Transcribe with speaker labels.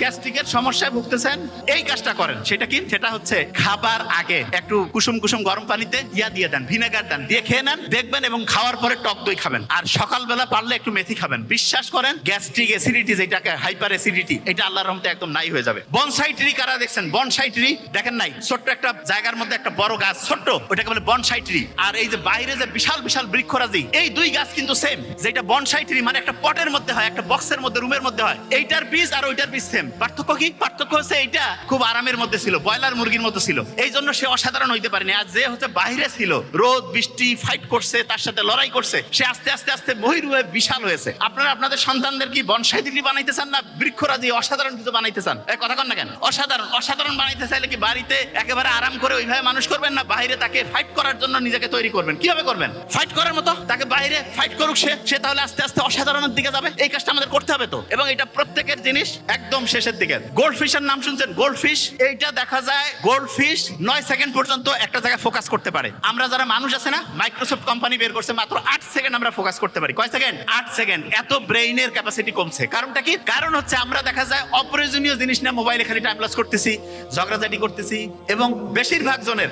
Speaker 1: গ্যাস্ট্রিকের সমস্যায় ভুগতেছেন, এই কাজটা করেন। সেটা কি? সেটা হচ্ছে খাবার আগে একটু কুসুম কুসুম গরম পানিতে দিয়ে দেন, ভিনেগার দেন, দিয়ে খেয়ে নেন, দেখবেন। এবং খাওয়ার পরে টক দই খাবেন, আর সকালবেলা পারলে একটু মেথি খাবেন। বিশ্বাস করেন, গ্যাস্ট্রিক অ্যাসিডিটি, যেটাকে হাইপার অ্যাসিডিটি, এটা আল্লাহর রহমতে একদম নাই হয়ে যাবে। বনসাই ট্রি কারা দেখছেন? বনসাই ট্রি দেখেন নাই? ছোট্ট একটা জায়গার মধ্যে একটা বড় গাছ, ছোট্ট, ওটাকে বলে বনসাই ট্রি। আর এই যে বাইরে যে বিশাল বিশাল বৃক্ষরাজি, এই দুই গাছ কিন্তু সেম। যেটা বনসাই ট্রি মানে একটা পটের মধ্যে হয়, একটা বক্সের মধ্যে, রুমের মধ্যে হয়, এইটার বীজ আর ওইটার বীজ সেম। পার্থক্য কি? পার্থক্য হচ্ছে এইটা খুব আরামের মধ্যে ছিল, ব্রয়লার মুরগির মতো ছিল, এই জন্য সে অসাধারণ হইতে পারেনি। আর যে হচ্ছে বাইরে ছিল, রোদ বৃষ্টি ফাইট করছে, তার সাথে লড়াই করছে, সে আস্তে আস্তে আস্তে মহিরূপে বিশাল হয়েছে। আপনারা আপনাদের সন্তানদের কি বনসাই ট্রি বানাইতে চান, না বৃক্ষরাজি অসাধারণ কিছু বানাইতে চান? এই কথা কন না কেন? অসাধারণ অসাধারণ বানাইতে চাইলে কি বাড়িতে একেবারে আরাম করে ওইভাবে মানুষ করবেন, না বাইরে তাকে ফাইট করার জন্য নিজেকে তৈরি করবেন? কিভাবে করবেন? ফাইট করার মতো তাকে বাইরে ফাইট করুক, সে তাহলে আস্তে আস্তে অসাধারণের দিকে যাবে। এই কাজটা আমাদের করতে হবে তো। এবং এটা প্রত্যেকের জিনিস একদম শেষের দিকে। গোল্ড ফিশের নাম শুনছেন? গোল্ড ফিশ, এইটা দেখা যায় গোল্ড ফিশ 9 সেকেন্ড পর্যন্ত একটা জায়গায় ফোকাস করতে পারে। আমরা যারা মানুষ আছে না, মাইক্রোসফট কোম্পানি বের করছে মাত্র 8 সেকেন্ড আমরা ফোকাস করতে পারি। কয় সেকেন্ড? 8 সেকেন্ড। এত ব্রেইনের ক্যাপাসিটি কমছে। কারণটা কি? কারণ হচ্ছে আমরা দেখা যায় অপ্রয়োজনীয় জিনিস নিয়ে মোবাইলে খালি টাইম লস করতেছি, ঝগড়াঝাটি করতেছি, এবং বেশিরভাগ জনের